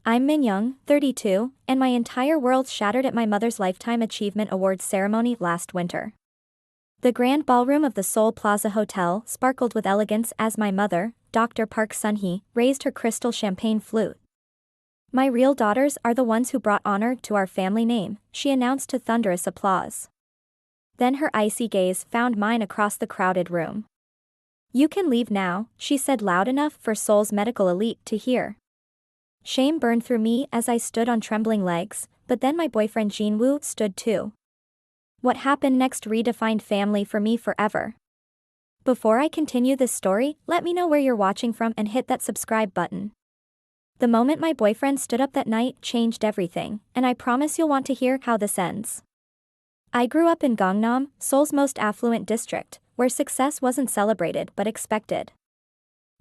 I'm Min-jung, 32, and my entire world shattered at my mother's Lifetime Achievement Awards ceremony last winter. The grand ballroom of the Seoul Plaza Hotel sparkled with elegance as my mother, Dr. Park Sun-hee, raised her crystal champagne flute. "My real daughters are the ones who brought honor to our family name," she announced to thunderous applause. Then her icy gaze found mine across the crowded room. "You can leave now," she said loud enough for Seoul's medical elite to hear. Shame burned through me as I stood on trembling legs, but then my boyfriend Jin-woo stood too. What happened next redefined family for me forever. Before I continue this story, let me know where you're watching from and hit that subscribe button. The moment my boyfriend stood up that night changed everything, and I promise you'll want to hear how this ends. I grew up in Gangnam, Seoul's most affluent district, where success wasn't celebrated but expected.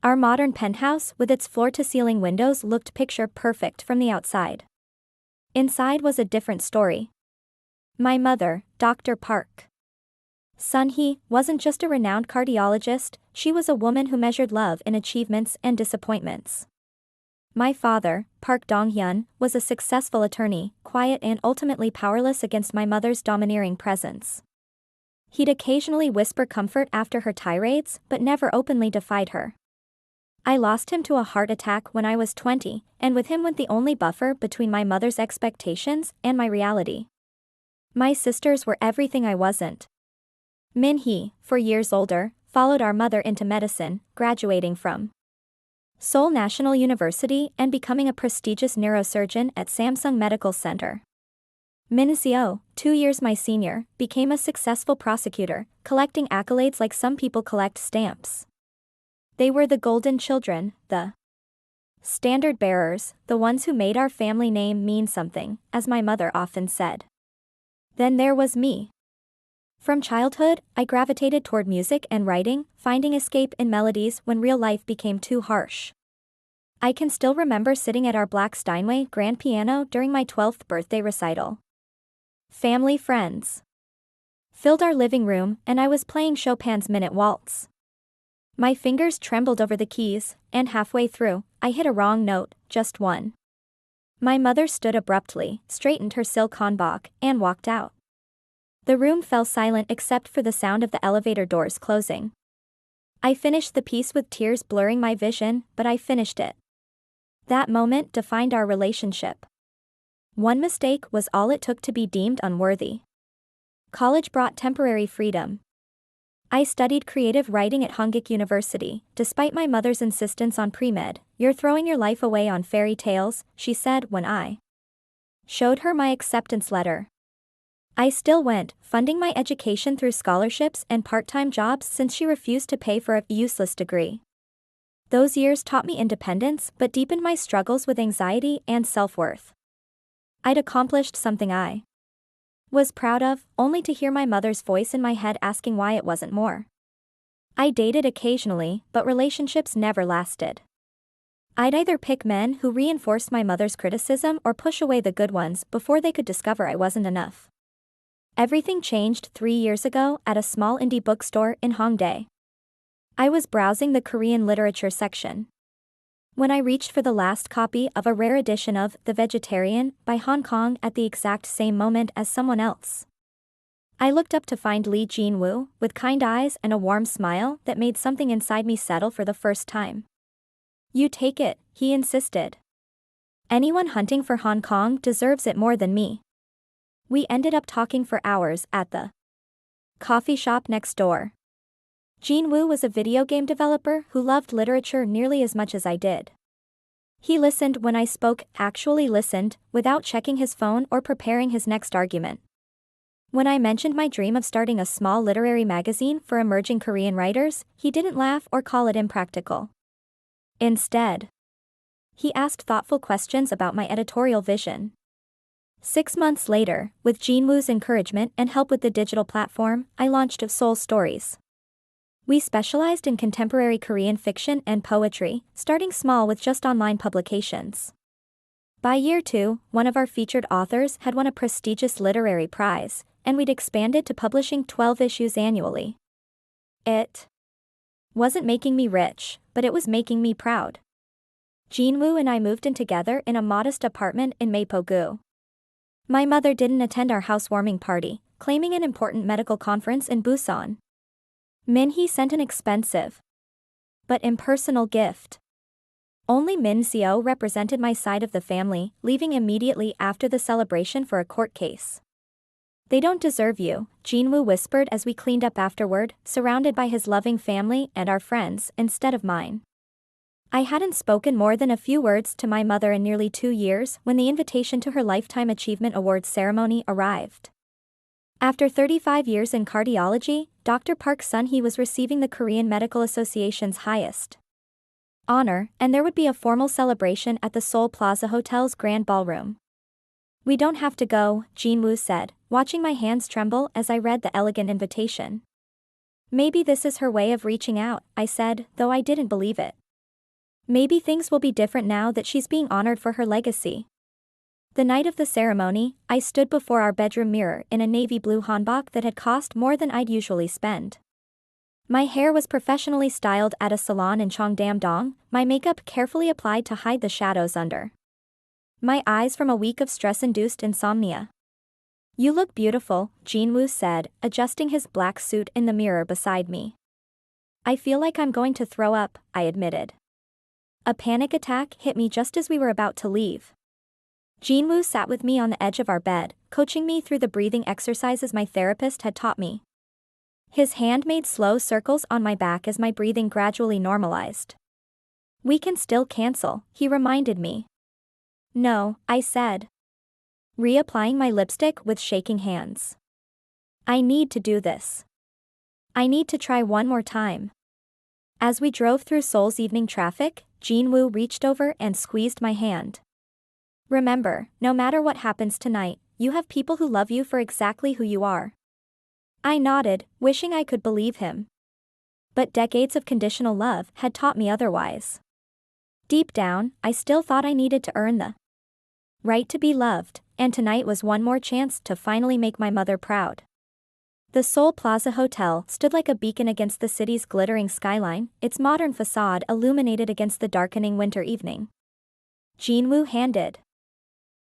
Our modern penthouse with its floor-to-ceiling windows looked picture-perfect from the outside. Inside was a different story. My mother, Dr. Park Sun-hee, wasn't just a renowned cardiologist, she was a woman who measured love in achievements and disappointments. My father, Park Dong-hyun, was a successful attorney, quiet and ultimately powerless against my mother's domineering presence. He'd occasionally whisper comfort after her tirades, but never openly defied her. I lost him to a heart attack when I was 20, and with him went the only buffer between my mother's expectations and my reality. My sisters were everything I wasn't. Min-hee, 4 years older, followed our mother into medicine, graduating from Seoul National University and becoming a prestigious neurosurgeon at Samsung Medical Center. Min-seo, 2 years my senior, became a successful prosecutor, collecting accolades like some people collect stamps. They were the golden children, the standard bearers, the ones who made our family name mean something, as my mother often said. Then there was me. From childhood, I gravitated toward music and writing, finding escape in melodies when real life became too harsh. I can still remember sitting at our black Steinway grand piano during my 12th birthday recital. Family friends filled our living room, and I was playing Chopin's Minute Waltz. My fingers trembled over the keys, and halfway through, I hit a wrong note, just one. My mother stood abruptly, straightened her silk hanbok, and walked out. The room fell silent except for the sound of the elevator doors closing. I finished the piece with tears blurring my vision, but I finished it. That moment defined our relationship. One mistake was all it took to be deemed unworthy. College brought temporary freedom. I studied creative writing at Hongik University, despite my mother's insistence on pre-med. "You're throwing your life away on fairy tales," she said when I showed her my acceptance letter. I still went, funding my education through scholarships and part-time jobs since she refused to pay for a useless degree. Those years taught me independence but deepened my struggles with anxiety and self-worth. I'd accomplished something I was proud of, only to hear my mother's voice in my head asking why it wasn't more. I dated occasionally, but relationships never lasted. I'd either pick men who reinforced my mother's criticism or push away the good ones before they could discover I wasn't enough. Everything changed 3 years ago at a small indie bookstore in Hongdae. I was browsing the Korean literature section when I reached for the last copy of a rare edition of The Vegetarian by Hong Kong at the exact same moment as someone else. I looked up to find Lee Jin-woo, with kind eyes and a warm smile that made something inside me settle for the first time. "You take it," he insisted. "Anyone hunting for Hong Kong deserves it more than me." We ended up talking for hours at the coffee shop next door. Jin-woo was a video game developer who loved literature nearly as much as I did. He listened when I spoke, actually listened, without checking his phone or preparing his next argument. When I mentioned my dream of starting a small literary magazine for emerging Korean writers, he didn't laugh or call it impractical. Instead, he asked thoughtful questions about my editorial vision. 6 months later, with Jin-woo's encouragement and help with the digital platform, I launched Seoul Stories. We specialized in contemporary Korean fiction and poetry, starting small with just online publications. By year 2, one of our featured authors had won a prestigious literary prize, and we'd expanded to publishing 12 issues annually. It wasn't making me rich, but it was making me proud. Jinwoo and I moved in together in a modest apartment in Mapo-gu. My mother didn't attend our housewarming party, claiming an important medical conference in Busan. Min-hee sent an expensive but impersonal gift. Only Min-seo represented my side of the family, leaving immediately after the celebration for a court case. They don't deserve you, Jinwoo whispered as we cleaned up afterward, surrounded by his loving family and our friends instead of mine. I hadn't spoken more than a few words to my mother in nearly 2 years when the invitation to her Lifetime Achievement Awards ceremony arrived. After 35 years in cardiology, Dr. Park Sun-hee was receiving the Korean Medical Association's highest honor, and there would be a formal celebration at the Seoul Plaza Hotel's grand ballroom. "We don't have to go," Jinwoo said, watching my hands tremble as I read the elegant invitation. "Maybe this is her way of reaching out," I said, though I didn't believe it. "Maybe things will be different now that she's being honored for her legacy." The night of the ceremony, I stood before our bedroom mirror in a navy blue hanbok that had cost more than I'd usually spend. My hair was professionally styled at a salon in Cheongdam-dong, my makeup carefully applied to hide the shadows under my eyes from a week of stress-induced insomnia. "You look beautiful," Jinwoo said, adjusting his black suit in the mirror beside me. "I feel like I'm going to throw up," I admitted. A panic attack hit me just as we were about to leave. Jinwoo sat with me on the edge of our bed, coaching me through the breathing exercises my therapist had taught me. His hand made slow circles on my back as my breathing gradually normalized. "We can still cancel," he reminded me. "No," I said, reapplying my lipstick with shaking hands. "I need to do this. I need to try one more time." As we drove through Seoul's evening traffic, Jinwoo reached over and squeezed my hand. "Remember, no matter what happens tonight, you have people who love you for exactly who you are." I nodded, wishing I could believe him. But decades of conditional love had taught me otherwise. Deep down, I still thought I needed to earn the right to be loved, and tonight was one more chance to finally make my mother proud. The Seoul Plaza Hotel stood like a beacon against the city's glittering skyline, its modern facade illuminated against the darkening winter evening. Jinwoo handed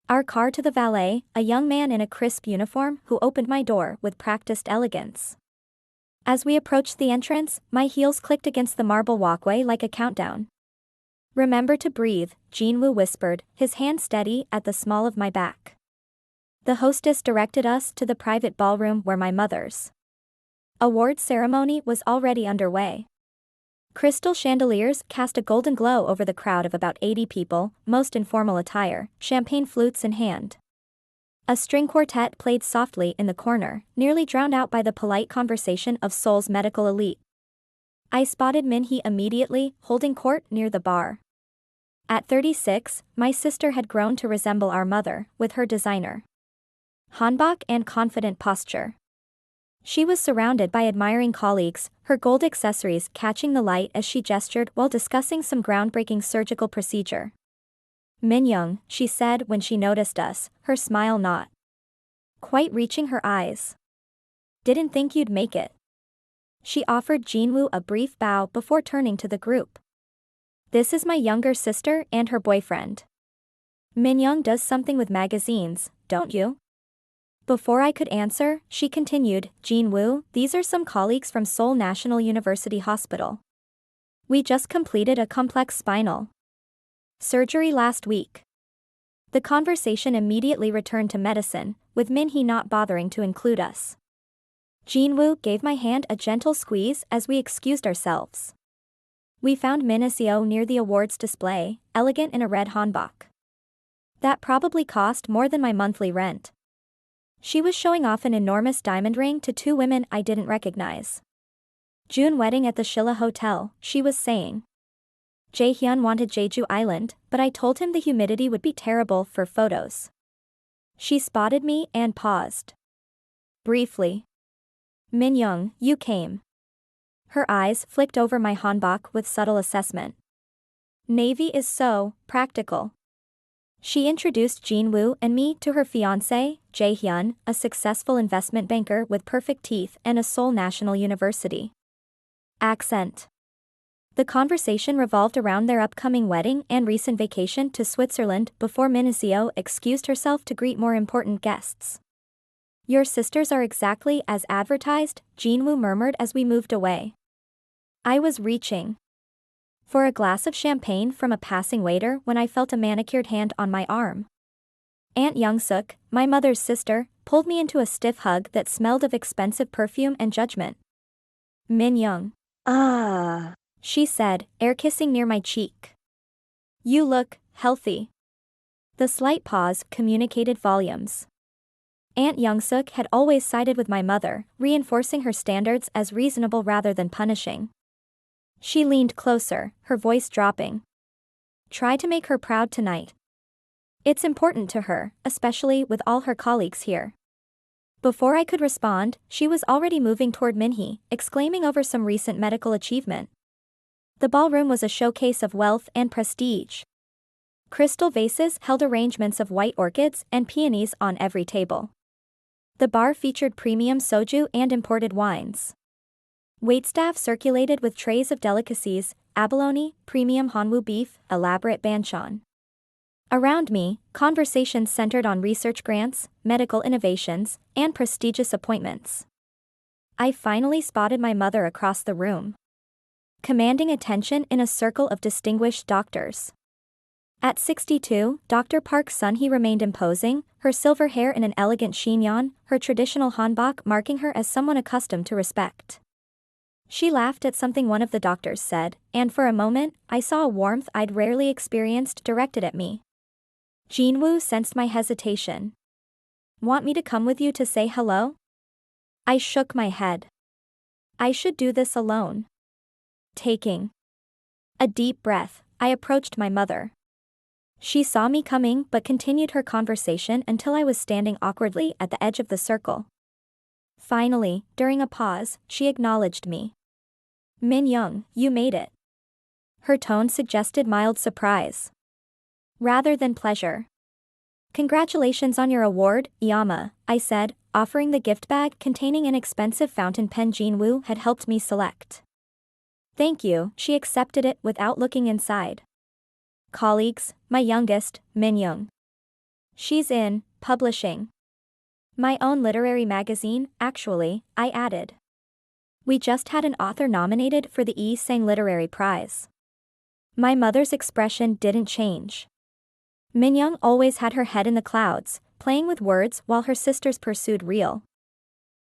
our car to the valet, a young man in a crisp uniform who opened my door with practiced elegance. As we approached the entrance, my heels clicked against the marble walkway like a countdown. "Remember to breathe," Jinwoo whispered, his hand steady at the small of my back. The hostess directed us to the private ballroom where my mother's awards ceremony was already underway. Crystal chandeliers cast a golden glow over the crowd of about 80 people, most in formal attire, champagne flutes in hand. A string quartet played softly in the corner, nearly drowned out by the polite conversation of Seoul's medical elite. I spotted Min-hee immediately, holding court near the bar. At 36, my sister had grown to resemble our mother, with her designer hanbok and confident posture. She was surrounded by admiring colleagues, her gold accessories catching the light as she gestured while discussing some groundbreaking surgical procedure. "Min-jung," she said when she noticed us, her smile not quite reaching her eyes. "Didn't think you'd make it." She offered Jinwoo a brief bow before turning to the group. "This is my younger sister and her boyfriend. Min-jung does something with magazines, don't you?" Before I could answer, she continued, "Jinwoo, these are some colleagues from Seoul National University Hospital. We just completed a complex spinal surgery last week." The conversation immediately returned to medicine, with Min-hee not bothering to include us. Jinwoo gave my hand a gentle squeeze as we excused ourselves. We found Min-seo near the awards display, elegant in a red hanbok. That probably cost more than my monthly rent. She was showing off an enormous diamond ring to 2 women I didn't recognize. "June wedding at the Shilla Hotel," she was saying. Jaehyun wanted Jeju Island, but I told him the humidity would be terrible for photos. She spotted me and paused. Briefly. "Min-jung, you came." Her eyes flicked over my hanbok with subtle assessment. "Navy is so practical." She introduced Jinwoo and me to her fiancé, Jaehyun, a successful investment banker with perfect teeth and a Seoul National University accent. The conversation revolved around their upcoming wedding and recent vacation to Switzerland before Min-jung excused herself to greet more important guests. "Your sisters are exactly as advertised," Jin-woo murmured as we moved away. I was reaching for a glass of champagne from a passing waiter when I felt a manicured hand on my arm. Aunt Young-suk, my mother's sister, pulled me into a stiff hug that smelled of expensive perfume and judgment. "Min-jung," she said, air-kissing near my cheek. "You look healthy." The slight pause communicated volumes. Aunt Young-suk had always sided with my mother, reinforcing her standards as reasonable rather than punishing. She leaned closer, her voice dropping. "Try to make her proud tonight. It's important to her, especially with all her colleagues here." Before I could respond, she was already moving toward Min-hee, exclaiming over some recent medical achievement. The ballroom was a showcase of wealth and prestige. Crystal vases held arrangements of white orchids and peonies on every table. The bar featured premium soju and imported wines. Waitstaff circulated with trays of delicacies, abalone, premium Hanwoo beef, elaborate banchan. Around me, conversations centered on research grants, medical innovations, and prestigious appointments. I finally spotted my mother across the room, commanding attention in a circle of distinguished doctors. At 62, Dr. Park Sun-hee remained imposing, her silver hair in an elegant chignon, her traditional hanbok marking her as someone accustomed to respect. She laughed at something one of the doctors said, and for a moment, I saw a warmth I'd rarely experienced directed at me. Jin-woo sensed my hesitation. "Want me to come with you to say hello?" I shook my head. "I should do this alone." Taking a deep breath, I approached my mother. She saw me coming but continued her conversation until I was standing awkwardly at the edge of the circle. Finally, during a pause, she acknowledged me. "Min-jung, you made it." Her tone suggested mild surprise rather than pleasure. "Congratulations on your award, Yama," I said, offering the gift bag containing an expensive fountain pen Jin-woo had helped me select. "Thank you," she accepted it without looking inside. "Colleagues, my youngest, Min-jung. She's in publishing. My own literary magazine, actually," I added. "We just had an author nominated for the Sang Literary Prize." My mother's expression didn't change. Min-jung always had her head in the clouds, playing with words while her sisters pursued real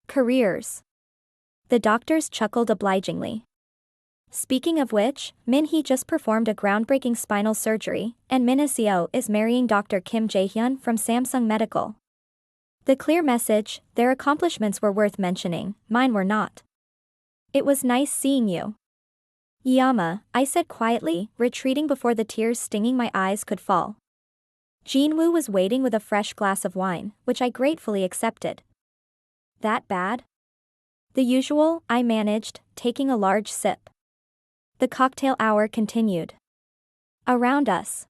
careers. The doctors chuckled obligingly. Speaking of which, Min-hee just performed a groundbreaking spinal surgery, and Min-seo is marrying Dr. Kim Jae-hyun from Samsung Medical. The clear message: their accomplishments were worth mentioning, mine were not. "It was nice seeing you, Yama," I said quietly, retreating before the tears stinging my eyes could fall. Jin-woo was waiting with a fresh glass of wine, which I gratefully accepted. "That bad?" "The usual," I managed, taking a large sip. The cocktail hour continued. Around us,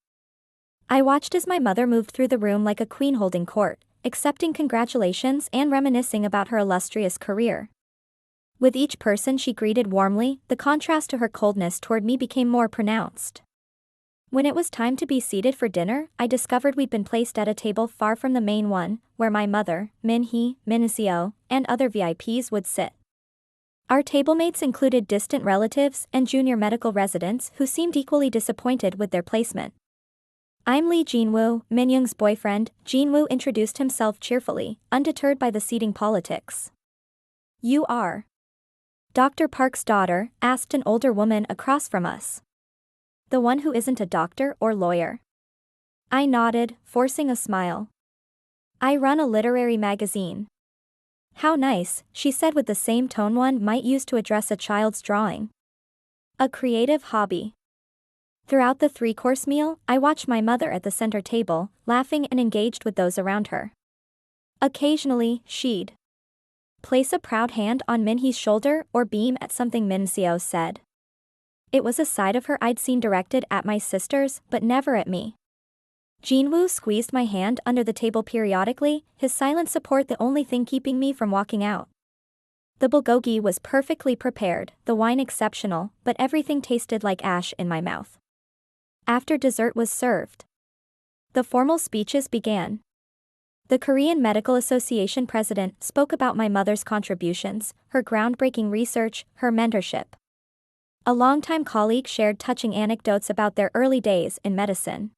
I watched as my mother moved through the room like a queen holding court, accepting congratulations and reminiscing about her illustrious career. With each person she greeted warmly, the contrast to her coldness toward me became more pronounced. When it was time to be seated for dinner, I discovered we'd been placed at a table far from the main one, where my mother, Min-hee, Min-seo, and other VIPs would sit. Our tablemates included distant relatives and junior medical residents who seemed equally disappointed with their placement. "I'm Lee Jin-woo, Min-jung's boyfriend," Jin-woo introduced himself cheerfully, undeterred by the seating politics. "You are Dr. Park's daughter?" asked an older woman across from us. "The one who isn't a doctor or lawyer?" I nodded, forcing a smile. "I run a literary magazine." "How nice," she said with the same tone one might use to address a child's drawing. "A creative hobby." Throughout the three-course meal, I watched my mother at the center table, laughing and engaged with those around her. Occasionally, she'd place a proud hand on Min-hee's shoulder or beam at something Min-seo said. It was a side of her I'd seen directed at my sisters, but never at me. Jin-woo squeezed my hand under the table periodically, his silent support the only thing keeping me from walking out. The bulgogi was perfectly prepared, the wine exceptional, but everything tasted like ash in my mouth. After dessert was served, the formal speeches began. The Korean Medical Association president spoke about my mother's contributions, her groundbreaking research, her mentorship. A longtime colleague shared touching anecdotes about their early days in medicine.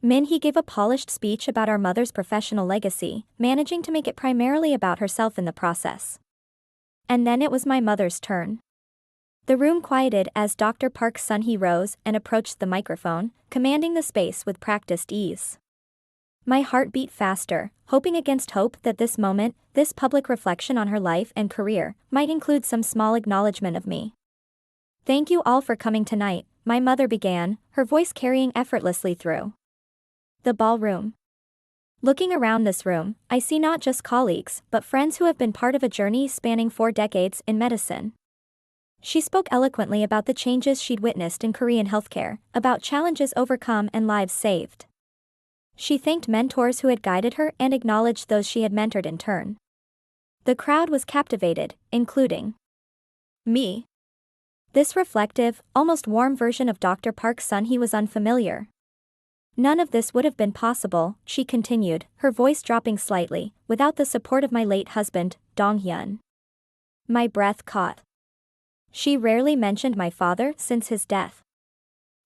Min-hee gave a polished speech about our mother's professional legacy, managing to make it primarily about herself in the process. And then it was my mother's turn. The room quieted as Dr. Park Sun-hee rose and approached the microphone, commanding the space with practiced ease. My heart beat faster, hoping against hope that this moment, this public reflection on her life and career, might include some small acknowledgement of me. "Thank you all for coming tonight," my mother began, her voice carrying effortlessly through the ballroom. Looking around this room, I see not just colleagues, but friends who have been part of a journey spanning 4 decades in medicine. She spoke eloquently about the changes she'd witnessed in Korean healthcare, about challenges overcome and lives saved. She thanked mentors who had guided her and acknowledged those she had mentored in turn. The crowd was captivated, including me. This reflective, almost warm version of Dr. Park Sun-hee was unfamiliar. "None of this would have been possible," she continued, her voice dropping slightly, "without the support of my late husband, Dong-hyun." My breath caught. She rarely mentioned my father since his death.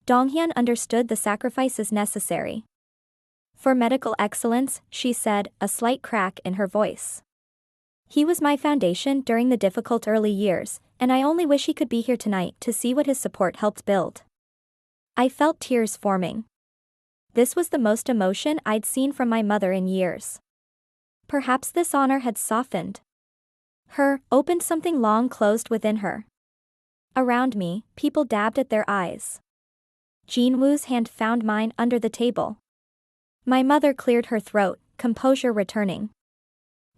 Dong-hyun understood the sacrifices necessary for medical excellence, she said, a slight crack in her voice. "He was my foundation during the difficult early years, and I only wish he could be here tonight to see what his support helped build." I felt tears forming. This was the most emotion I'd seen from my mother in years. Perhaps this honor had softened her, opened something long closed within her. Around me, people dabbed at their eyes. Jin-woo's hand found mine under the table. My mother cleared her throat, composure returning.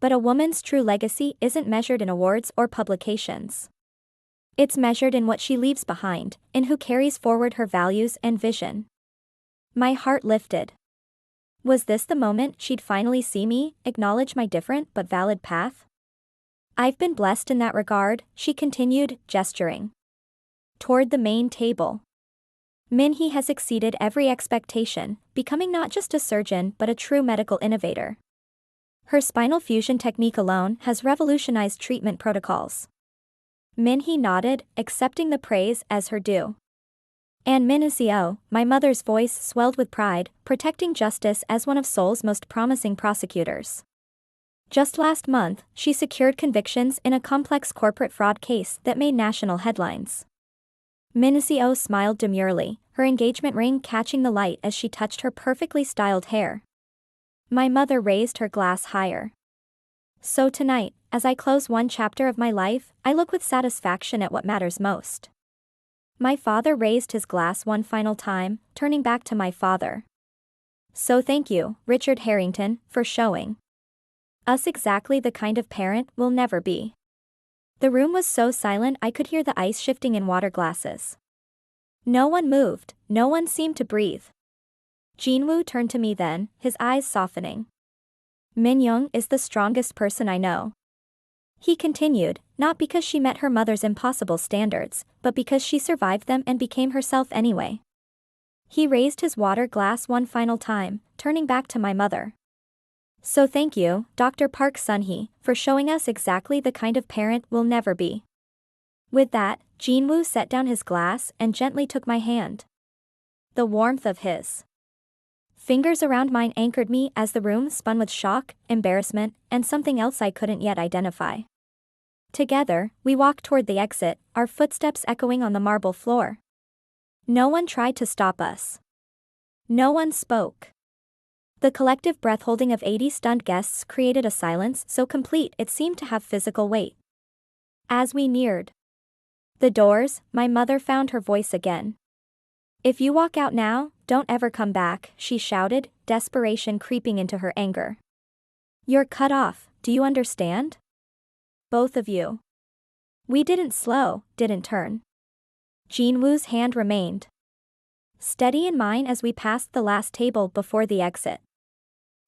But a woman's true legacy isn't measured in awards or publications. It's measured in what she leaves behind, in who carries forward her values and vision. My heart lifted. Was this the moment she'd finally see me, acknowledge my different but valid path? "I've been blessed in that regard," she continued, gesturing toward the main table. "Min-hee has exceeded every expectation, becoming not just a surgeon but a true medical innovator. Her spinal fusion technique alone has revolutionized treatment protocols." Min-hee nodded, accepting the praise as her due. "And Min-jung, my mother's voice swelled with pride, protecting justice as one of Seoul's most promising prosecutors. Just last month, she secured convictions in a complex corporate fraud case that made national headlines." Min-jung smiled demurely, her engagement ring catching the light as she touched her perfectly styled hair. My mother raised her glass higher. "So tonight, as I close one chapter of my life, I look with satisfaction at what matters most." My father raised his glass one final time, turning back to my father. "So thank you, Richard Harrington, for showing us exactly the kind of parent we'll never be." The room was so silent I could hear the ice shifting in water glasses. No one moved, no one seemed to breathe. Jin-woo turned to me then, his eyes softening. "Min-jung is the strongest person I know," he continued, "not because she met her mother's impossible standards, but because she survived them and became herself anyway." He raised his water glass one final time, turning back to my mother. "So thank you, Dr. Park Sun-hee, for showing us exactly the kind of parent we'll never be." With that, Jin-woo set down his glass and gently took my hand. The warmth of his fingers around mine anchored me as the room spun with shock, embarrassment, and something else I couldn't yet identify. Together, we walked toward the exit, our footsteps echoing on the marble floor. No one tried to stop us. No one spoke. The collective breath-holding of 80 stunned guests created a silence so complete it seemed to have physical weight. As we neared the doors, my mother found her voice again. "If you walk out now, don't ever come back," she shouted, desperation creeping into her anger. "You're cut off, do you understand? Both of you." We didn't slow, didn't turn. Jin-woo's hand remained steady in mine as we passed the last table before the exit.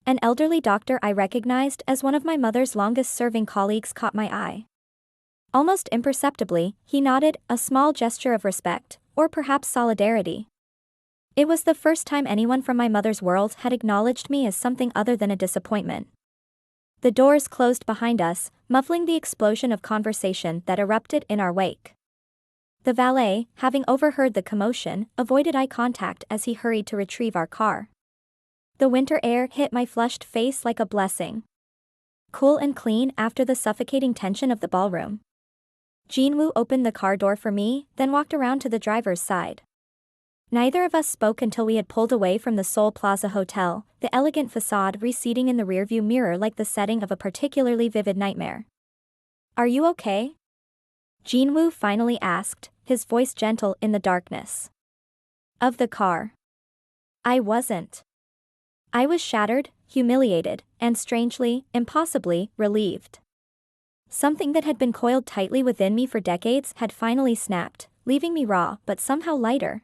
An elderly doctor I recognized as one of my mother's longest-serving colleagues caught my eye. Almost imperceptibly, he nodded, a small gesture of respect, or perhaps solidarity. It was the first time anyone from my mother's world had acknowledged me as something other than a disappointment. The doors closed behind us, muffling the explosion of conversation that erupted in our wake. The valet, having overheard the commotion, avoided eye contact as he hurried to retrieve our car. The winter air hit my flushed face like a blessing. Cool and clean after the suffocating tension of the ballroom. Jinwoo opened the car door for me, then walked around to the driver's side. Neither of us spoke until we had pulled away from the Seoul Plaza Hotel, the elegant facade receding in the rearview mirror like the setting of a particularly vivid nightmare. "Are you okay?" Jinwoo finally asked, his voice gentle in the darkness of the car. I wasn't. I was shattered, humiliated, and strangely, impossibly, relieved. Something that had been coiled tightly within me for decades had finally snapped, leaving me raw but somehow lighter.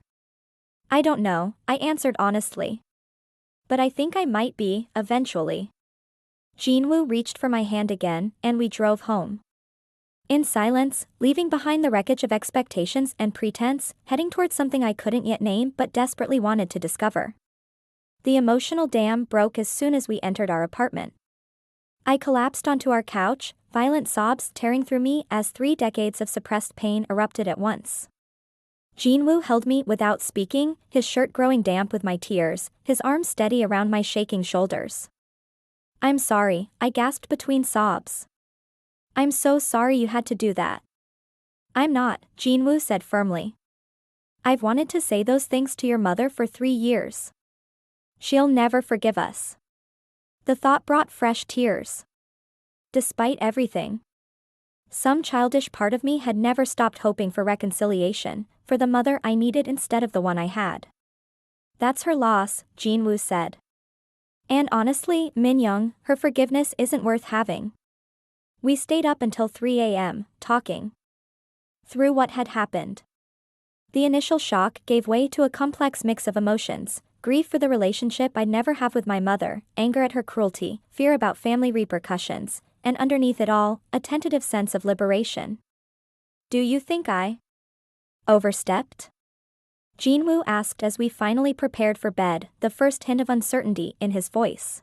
"I don't know," I answered honestly. "But I think I might be, eventually." Jinwoo reached for my hand again, and we drove home. In silence, leaving behind the wreckage of expectations and pretense, heading towards something I couldn't yet name but desperately wanted to discover. The emotional dam broke as soon as we entered our apartment. I collapsed onto our couch, violent sobs tearing through me as 3 decades of suppressed pain erupted at once. Jinwoo held me without speaking, his shirt growing damp with my tears, his arms steady around my shaking shoulders. "I'm sorry," I gasped between sobs. "I'm so sorry you had to do that." "I'm not," Jinwoo said firmly. "I've wanted to say those things to your mother for 3 years. She'll never forgive us." The thought brought fresh tears. Despite everything, some childish part of me had never stopped hoping for reconciliation, for the mother I needed instead of the one I had. "That's her loss," Jinwoo said. "And honestly, Min-jung, her forgiveness isn't worth having." We stayed up until 3 a.m., talking through what had happened. The initial shock gave way to a complex mix of emotions: grief for the relationship I'd never have with my mother, anger at her cruelty, fear about family repercussions, and underneath it all, a tentative sense of liberation. "Do you think I overstepped?" Jinwoo asked as we finally prepared for bed, the first hint of uncertainty in his voice.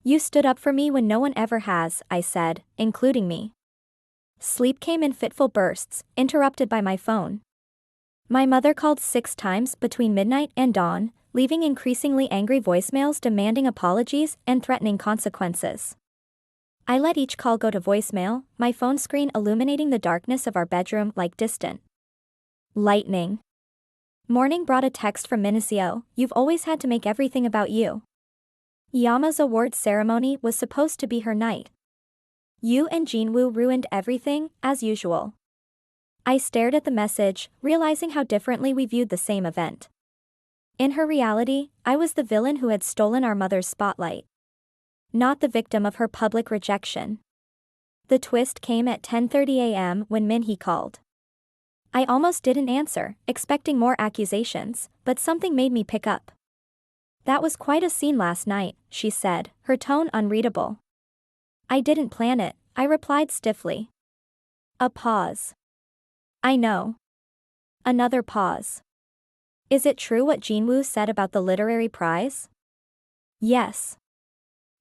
"You stood up for me when no one ever has," I said, including me. Sleep came in fitful bursts, interrupted by my phone. My mother called 6 times between midnight and dawn, leaving increasingly angry voicemails demanding apologies and threatening consequences. I let each call go to voicemail, my phone screen illuminating the darkness of our bedroom like distant lightning. Morning brought a text from Min-jung, "You've always had to make everything about you. Yama's awards ceremony was supposed to be her night. You and Jinwoo ruined everything, as usual." I stared at the message, realizing how differently we viewed the same event. In her reality, I was the villain who had stolen our mother's spotlight, not the victim of her public rejection. The twist came at 10:30 a.m. when Min-hee called. I almost didn't answer, expecting more accusations, but something made me pick up. "That was quite a scene last night," she said, her tone unreadable. "I didn't plan it," I replied stiffly. A pause. "I know." Another pause. "Is it true what Jinwoo said about the literary prize?" "Yes."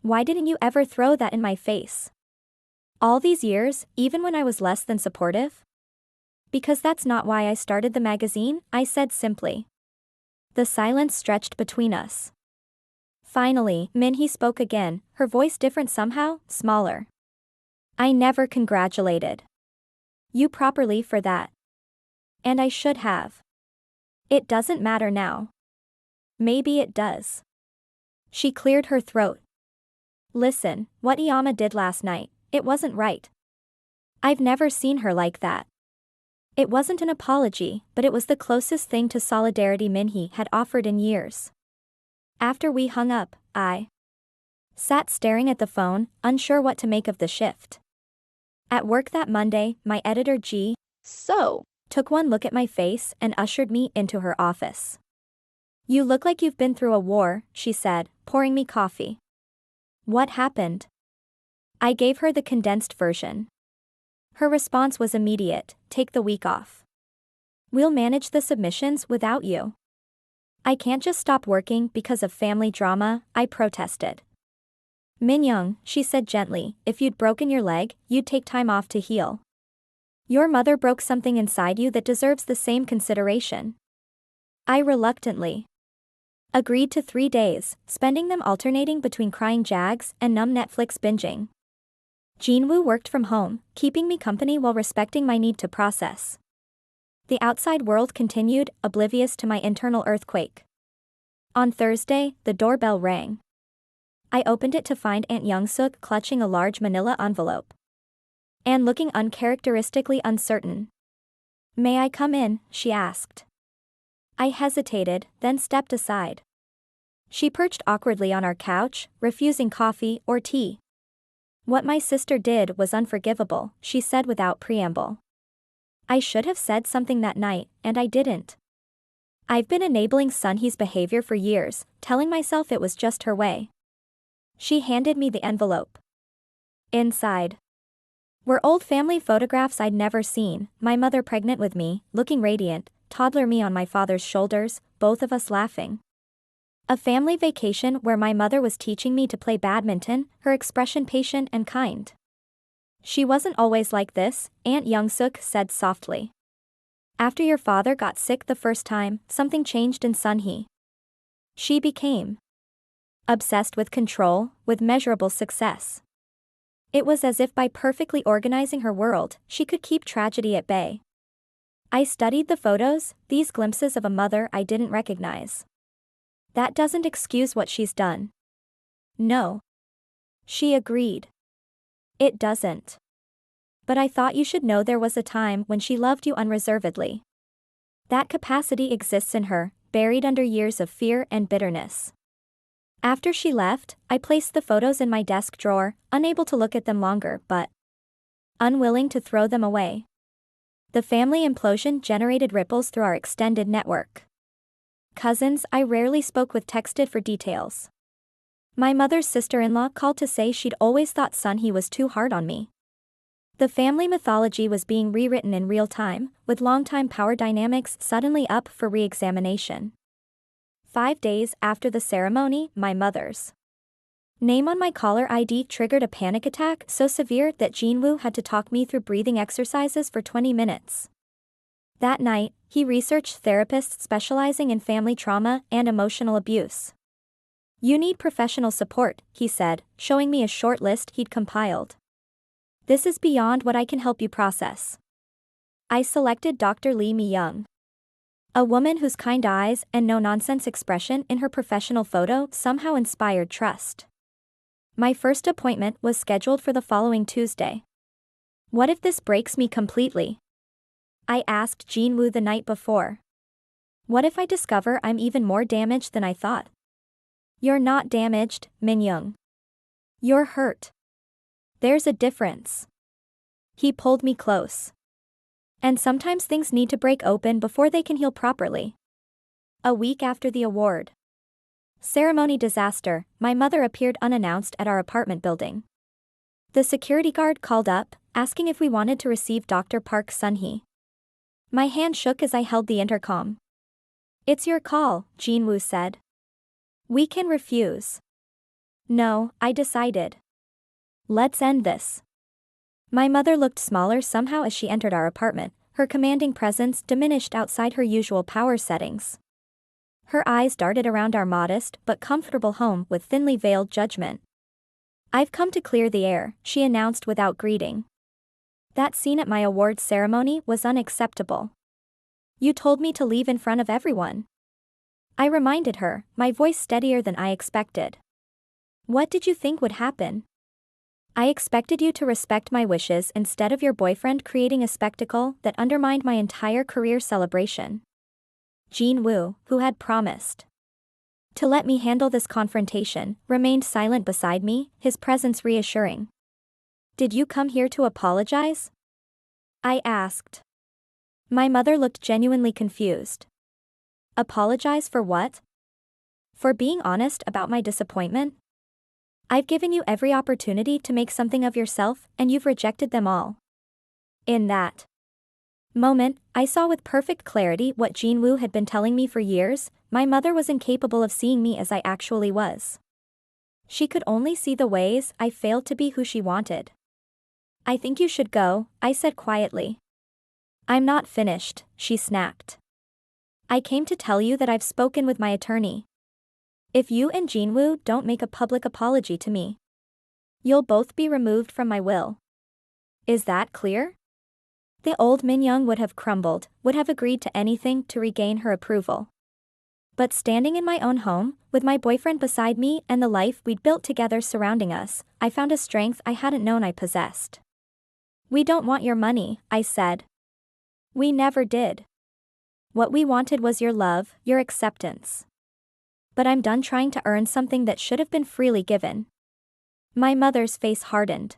"Why didn't you ever throw that in my face? All these years, even when I was less than supportive?" "Because that's not why I started the magazine," I said simply. The silence stretched between us. Finally, Min-hee spoke again, her voice different somehow, smaller. "I never congratulated you properly for that. And I should have. It doesn't matter now." "Maybe it does." She cleared her throat. "Listen, what Yama did last night, it wasn't right. I've never seen her like that." It wasn't an apology, but it was the closest thing to solidarity Min-hee had offered in years. After we hung up, I sat staring at the phone, unsure what to make of the shift. At work that Monday, my editor took one look at my face and ushered me into her office. "You look like you've been through a war," she said, pouring me coffee. "What happened?" I gave her the condensed version. Her response was immediate, "Take the week off. We'll manage the submissions without you." "I can't just stop working because of family drama," I protested. "Min-jung," she said gently, "if you'd broken your leg, you'd take time off to heal. Your mother broke something inside you that deserves the same consideration." I reluctantly agreed to 3 days, spending them alternating between crying jags and numb Netflix binging. Jinwoo worked from home, keeping me company while respecting my need to process. The outside world continued, oblivious to my internal earthquake. On Thursday, the doorbell rang. I opened it to find Aunt Young-suk clutching a large manila envelope and looking uncharacteristically uncertain. "May I come in?" she asked. I hesitated, then stepped aside. She perched awkwardly on our couch, refusing coffee or tea. "What my sister did was unforgivable," she said without preamble. I should have said something that night, and I didn't. I've been enabling Sun-hee's behavior for years, telling myself it was just her way. She handed me the envelope. Inside were old family photographs I'd never seen, my mother pregnant with me, looking radiant, toddler me on my father's shoulders, both of us laughing. A family vacation where my mother was teaching me to play badminton, her expression patient and kind. "She wasn't always like this," Aunt Young-suk said softly. "After your father got sick the first time, something changed in Sun-hee. She became obsessed with control, with measurable success. It was as if by perfectly organizing her world, she could keep tragedy at bay." I studied the photos, these glimpses of a mother I didn't recognize. "That doesn't excuse what she's done." "No," she agreed. "It doesn't. But I thought you should know there was a time when she loved you unreservedly. That capacity exists in her, buried under years of fear and bitterness." After she left, I placed the photos in my desk drawer, unable to look at them longer but unwilling to throw them away. The family implosion generated ripples through our extended network. Cousins I rarely spoke with texted for details. My mother's sister-in-law called to say she'd always thought Sun-hee was too hard on me. The family mythology was being rewritten in real time, with longtime power dynamics suddenly up for re-examination. 5 days after the ceremony, my mother's name on my caller ID triggered a panic attack so severe that Jinwoo had to talk me through breathing exercises for 20 minutes. That night, he researched therapists specializing in family trauma and emotional abuse. "You need professional support," he said, showing me a short list he'd compiled. "This is beyond what I can help you process." I selected Dr. Lee Mi-young, a woman whose kind eyes and no-nonsense expression in her professional photo somehow inspired trust. My first appointment was scheduled for the following Tuesday. "What if this breaks me completely?" I asked Jinwoo the night before. "What if I discover I'm even more damaged than I thought?" "You're not damaged, Min-jung. You're hurt. There's a difference." He pulled me close. "And sometimes things need to break open before they can heal properly." A week after the award ceremony disaster, my mother appeared unannounced at our apartment building. The security guard called up, asking if we wanted to receive Dr. Park Sun-hee. My hand shook as I held the intercom. "It's your call," Jinwoo said. "We can refuse." "No," I decided. "Let's end this." My mother looked smaller somehow as she entered our apartment, her commanding presence diminished outside her usual power settings. Her eyes darted around our modest but comfortable home with thinly veiled judgment. "I've come to clear the air," she announced without greeting. "That scene at my awards ceremony was unacceptable. You told me to leave in front of everyone." I reminded her, my voice steadier than I expected. "What did you think would happen? I expected you to respect my wishes instead of your boyfriend creating a spectacle that undermined my entire career celebration." Jinwoo, who had promised to let me handle this confrontation, remained silent beside me, his presence reassuring. "Did you come here to apologize?" I asked. My mother looked genuinely confused. "Apologize for what?" "For being honest about my disappointment. I've given you every opportunity to make something of yourself, and you've rejected them all." In that moment, I saw with perfect clarity what Jinwoo had been telling me for years: my mother was incapable of seeing me as I actually was. She could only see the ways I failed to be who she wanted. "I think you should go," I said quietly. "I'm not finished," she snapped. "I came to tell you that I've spoken with my attorney. If you and Jinwoo don't make a public apology to me, you'll both be removed from my will. Is that clear?" The old Min-jung would have crumbled, would have agreed to anything to regain her approval. But standing in my own home, with my boyfriend beside me and the life we'd built together surrounding us, I found a strength I hadn't known I possessed. "We don't want your money," I said. "We never did. What we wanted was your love, your acceptance. But I'm done trying to earn something that should have been freely given." My mother's face hardened.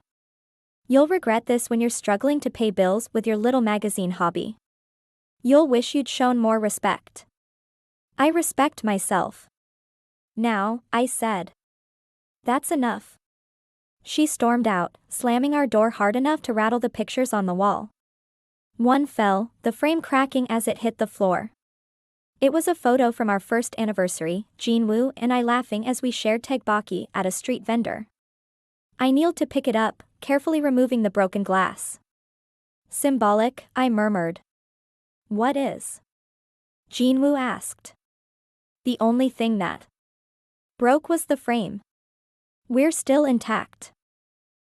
"You'll regret this when you're struggling to pay bills with your little magazine hobby. You'll wish you'd shown more respect." "I respect myself now," I said. "That's enough." She stormed out, slamming our door hard enough to rattle the pictures on the wall. One fell, the frame cracking as it hit the floor. It was a photo from our first anniversary, Jinwoo and I laughing as we shared tteokbokki at a street vendor. I kneeled to pick it up, carefully removing the broken glass. "Symbolic," I murmured. "What is?" Jinwoo asked. "The only thing that broke was the frame. We're still intact."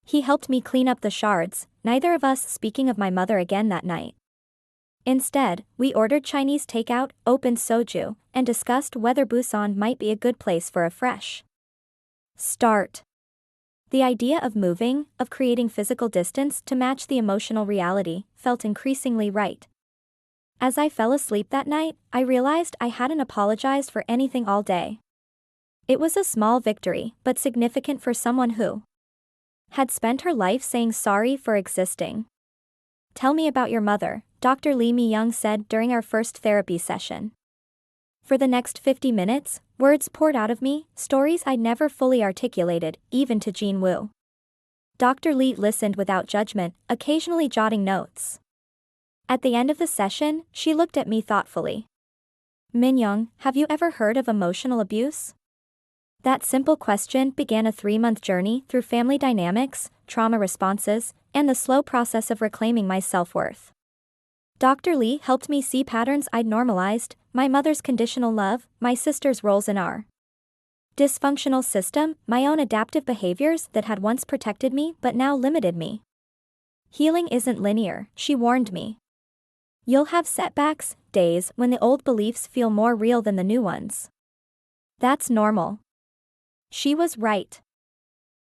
He helped me clean up the shards, neither of us speaking of my mother again that night. Instead, we ordered Chinese takeout, opened soju, and discussed whether Busan might be a good place for a fresh start. The idea of moving, of creating physical distance to match the emotional reality, felt increasingly right. As I fell asleep that night, I realized I hadn't apologized for anything all day. It was a small victory, but significant for someone who had spent her life saying sorry for existing. "Tell me about your mother," Dr. Lee Mi-young said during our first therapy session. For the next 50 minutes, words poured out of me, stories I'd never fully articulated, even to Jinwoo. Dr. Lee listened without judgment, occasionally jotting notes. At the end of the session, she looked at me thoughtfully. "Min-jung, have you ever heard of emotional abuse?" That simple question began a 3-month journey through family dynamics, trauma responses, and the slow process of reclaiming my self-worth. Dr. Lee helped me see patterns I'd normalized: my mother's conditional love, my sister's roles in our dysfunctional system, my own adaptive behaviors that had once protected me but now limited me. "Healing isn't linear," she warned me. "You'll have setbacks, days when the old beliefs feel more real than the new ones. That's normal." She was right.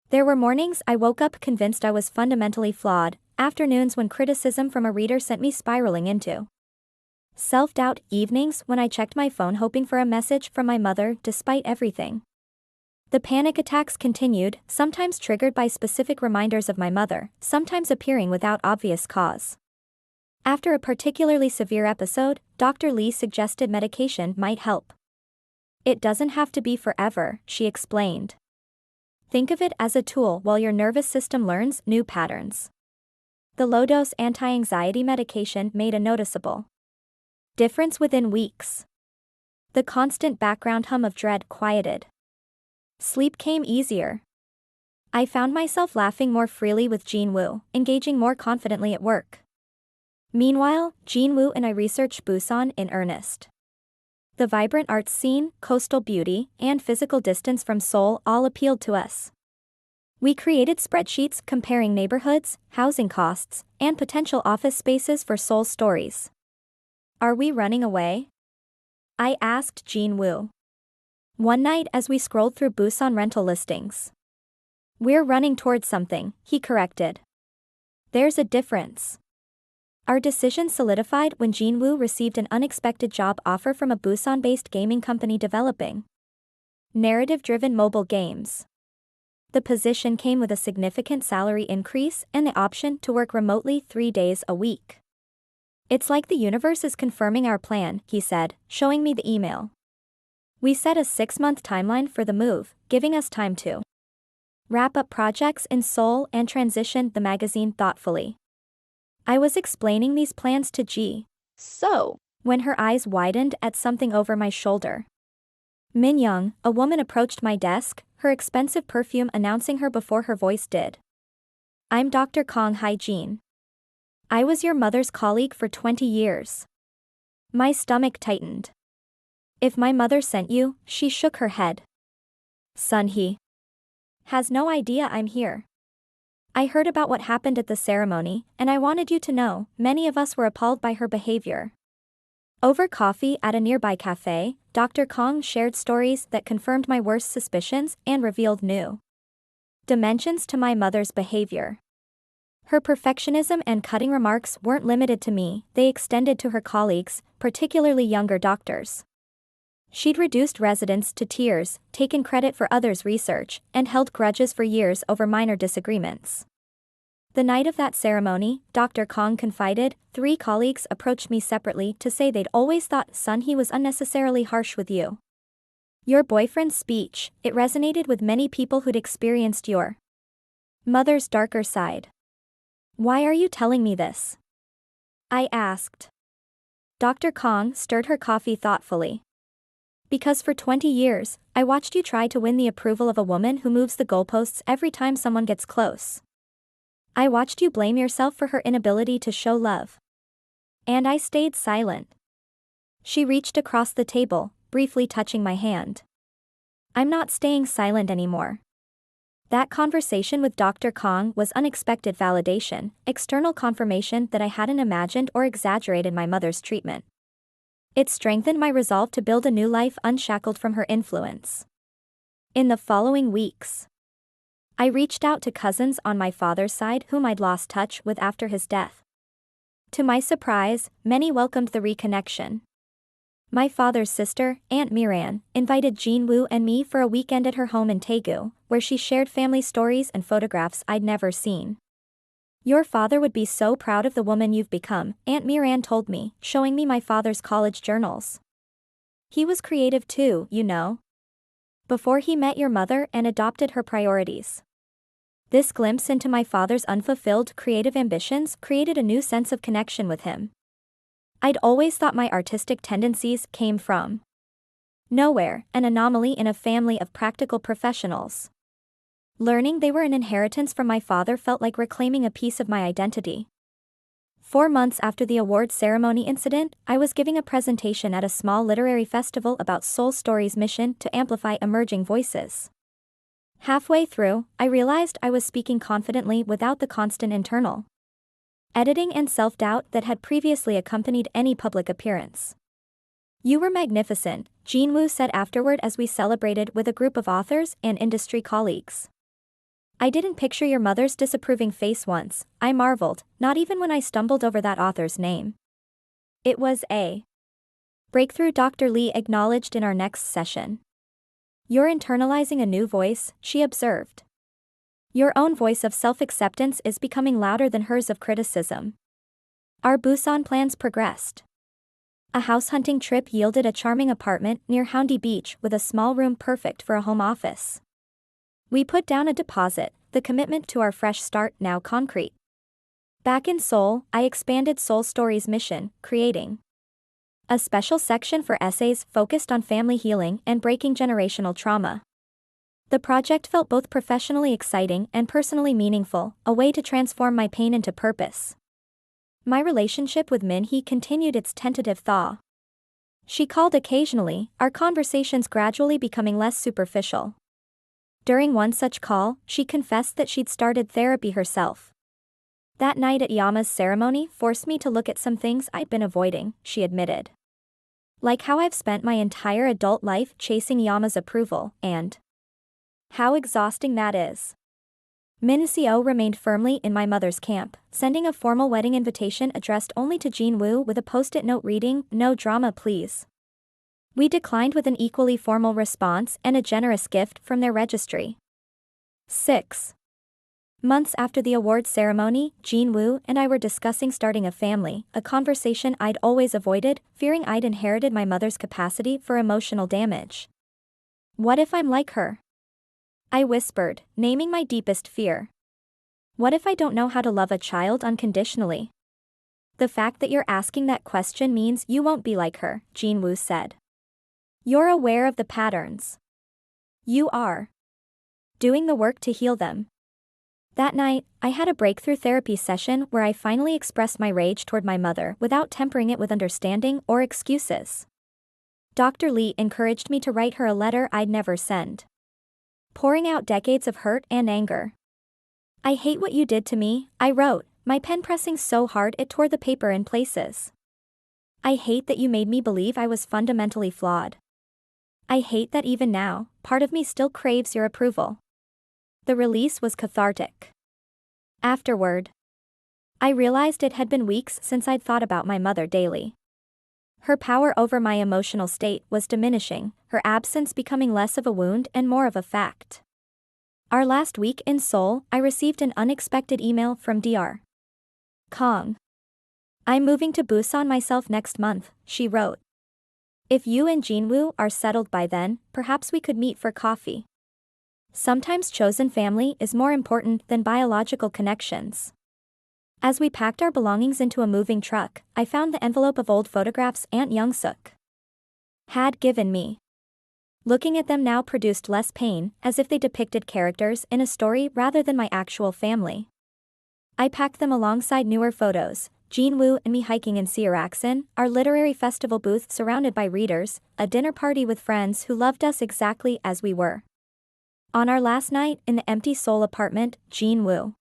There were mornings I woke up convinced I was fundamentally flawed, afternoons when criticism from a reader sent me spiraling into self-doubt, evenings when I checked my phone hoping for a message from my mother despite everything. The panic attacks continued, sometimes triggered by specific reminders of my mother, sometimes appearing without obvious cause. After a particularly severe episode, Dr. Lee suggested medication might help. "It doesn't have to be forever," she explained. "Think of it as a tool while your nervous system learns new patterns." The low-dose anti-anxiety medication made a noticeable difference within weeks. The constant background hum of dread quieted. Sleep came easier. I found myself laughing more freely with Jinwoo, engaging more confidently at work. Meanwhile, Jinwoo and I researched Busan in earnest. The vibrant arts scene, coastal beauty, and physical distance from Seoul all appealed to us. We created spreadsheets comparing neighborhoods, housing costs, and potential office spaces for Seoul stories. "Are we running away?" I asked Jinwoo one night as we scrolled through Busan rental listings. "We're running towards something," he corrected. "There's a difference." Our decision solidified when Jinwoo received an unexpected job offer from a Busan-based gaming company developing narrative-driven mobile games. The position came with a significant salary increase and the option to work remotely 3 days a week. "It's like the universe is confirming our plan," he said, showing me the email. We set a 6-month timeline for the move, giving us time to wrap up projects in Seoul and transition the magazine thoughtfully. I was explaining these plans to Ji. So, When her eyes widened at something over my shoulder. Min-jung, a woman approached my desk, her expensive perfume announcing her before her voice did. I'm Dr. Kong Hygiene. I was your mother's colleague for 20 years. My stomach tightened. If my mother sent you, she shook her head. Sun-hee has no idea I'm here. I heard about what happened at the ceremony, and I wanted you to know, many of us were appalled by her behavior. Over coffee at a nearby cafe, Dr. Kong shared stories that confirmed my worst suspicions and revealed new dimensions to my mother's behavior. Her perfectionism and cutting remarks weren't limited to me, they extended to her colleagues, particularly younger doctors. She'd reduced residents to tears, taken credit for others' research, and held grudges for years over minor disagreements. The night of that ceremony, Dr. Kong confided, 3 colleagues approached me separately to say they'd always thought Sun-hee was unnecessarily harsh with you. Your boyfriend's speech, it resonated with many people who'd experienced your mother's darker side. Why are you telling me this? I asked. Dr. Kong stirred her coffee thoughtfully. Because for 20 years, I watched you try to win the approval of a woman who moves the goalposts every time someone gets close. I watched you blame yourself for her inability to show love. And I stayed silent. She reached across the table, briefly touching my hand. I'm not staying silent anymore. That conversation with Dr. Kong was unexpected validation, external confirmation that I hadn't imagined or exaggerated my mother's treatment. It strengthened my resolve to build a new life unshackled from her influence. In the following weeks, I reached out to cousins on my father's side whom I'd lost touch with after his death. To my surprise, many welcomed the reconnection. My father's sister, Aunt Miran, invited Jin-woo and me for a weekend at her home in Daegu, where she shared family stories and photographs I'd never seen. Your father would be so proud of the woman you've become, Aunt Miran told me, showing me my father's college journals. He was creative too, you know. Before he met your mother and adopted her priorities. This glimpse into my father's unfulfilled creative ambitions created a new sense of connection with him. I'd always thought my artistic tendencies came from nowhere, an anomaly in a family of practical professionals. Learning they were an inheritance from my father felt like reclaiming a piece of my identity. 4 months after the awards ceremony incident, I was giving a presentation at a small literary festival about Seoul Story's mission to amplify emerging voices. Halfway through, I realized I was speaking confidently without the constant internal editing and self-doubt that had previously accompanied any public appearance. You were magnificent, Jin-woo said afterward as we celebrated with a group of authors and industry colleagues. I didn't picture your mother's disapproving face once, I marveled, not even when I stumbled over that author's name. It was a breakthrough, Dr. Lee acknowledged in our next session. You're internalizing a new voice, she observed. Your own voice of self-acceptance is becoming louder than hers of criticism. Our Busan plans progressed. A house hunting trip yielded a charming apartment near Haeundae Beach with a small room perfect for a home office. We put down a deposit, the commitment to our fresh start now concrete. Back in Seoul, I expanded Seoul Story's mission, creating a special section for essays focused on family healing and breaking generational trauma. The project felt both professionally exciting and personally meaningful, a way to transform my pain into purpose. My relationship with Min-hee continued its tentative thaw. She called occasionally, our conversations gradually becoming less superficial. During one such call, she confessed that she'd started therapy herself. That night at Yama's ceremony forced me to look at some things I'd been avoiding, she admitted. Like how I've spent my entire adult life chasing Yama's approval, and how exhausting that is. Min-seo remained firmly in my mother's camp, sending a formal wedding invitation addressed only to Jin-woo with a post-it note reading, "No drama please." We declined with an equally formal response and a generous gift from their registry. 6 months after the awards ceremony, Jin-woo and I were discussing starting a family, a conversation I'd always avoided, fearing I'd inherited my mother's capacity for emotional damage. What if I'm like her? I whispered, naming my deepest fear. What if I don't know how to love a child unconditionally? The fact that you're asking that question means you won't be like her, Jin-woo said. You're aware of the patterns. You are doing the work to heal them. That night, I had a breakthrough therapy session where I finally expressed my rage toward my mother without tempering it with understanding or excuses. Dr. Lee encouraged me to write her a letter I'd never send, pouring out decades of hurt and anger. I hate what you did to me, I wrote, my pen pressing so hard it tore the paper in places. I hate that you made me believe I was fundamentally flawed. I hate that even now, part of me still craves your approval. The release was cathartic. Afterward, I realized it had been weeks since I'd thought about my mother daily. Her power over my emotional state was diminishing, her absence becoming less of a wound and more of a fact. Our last week in Seoul, I received an unexpected email from Dr. Kong. I'm moving to Busan myself next month, she wrote. If you and Jin-woo are settled by then, perhaps we could meet for coffee. Sometimes chosen family is more important than biological connections. As we packed our belongings into a moving truck, I found the envelope of old photographs Aunt Young-suk had given me. Looking at them now produced less pain, as if they depicted characters in a story rather than my actual family. I packed them alongside newer photos, Jin-woo and me hiking in Seoul, our literary festival booth surrounded by readers, a dinner party with friends who loved us exactly as we were. On our last night in the empty Seoul apartment, Jin-woo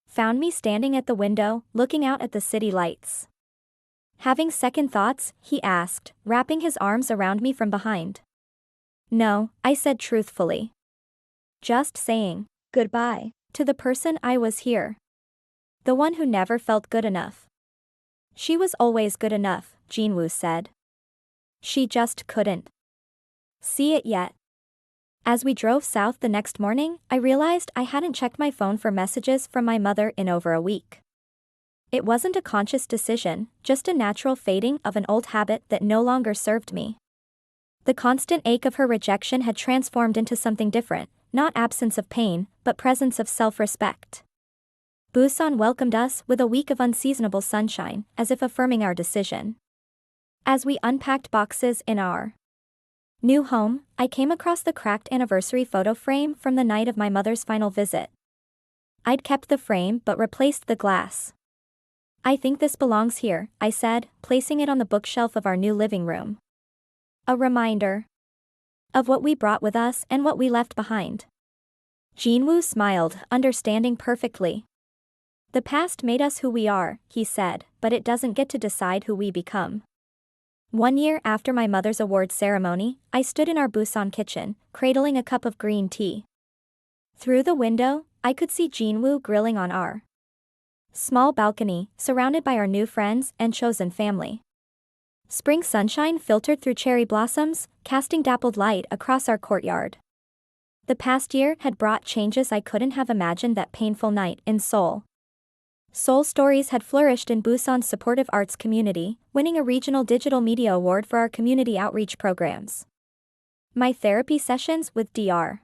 found me standing at the window, looking out at the city lights. Having second thoughts, he asked, wrapping his arms around me from behind. No, I said truthfully. Just saying goodbye to the person I was here. The one who never felt good enough. She was always good enough, Jin-woo said. She just couldn't see it yet. As we drove south the next morning, I realized I hadn't checked my phone for messages from my mother in over a week. It wasn't a conscious decision, just a natural fading of an old habit that no longer served me. The constant ache of her rejection had transformed into something different, not absence of pain, but presence of self-respect. Busan welcomed us with a week of unseasonable sunshine, as if affirming our decision. As we unpacked boxes in our new home, I came across the cracked anniversary photo frame from the night of my mother's final visit. I'd kept the frame but replaced the glass. I think this belongs here, I said, placing it on the bookshelf of our new living room. A reminder of what we brought with us and what we left behind. Jin-woo smiled, understanding perfectly. The past made us who we are, he said, but it doesn't get to decide who we become. 1 year after my mother's award ceremony, I stood in our Busan kitchen, cradling a cup of green tea. Through the window, I could see Jin-woo grilling on our small balcony, surrounded by our new friends and chosen family. Spring sunshine filtered through cherry blossoms, casting dappled light across our courtyard. The past year had brought changes I couldn't have imagined that painful night in Seoul. Seoul Stories had flourished in Busan's supportive arts community, winning a regional digital media award for our community outreach programs. My therapy sessions with Dr.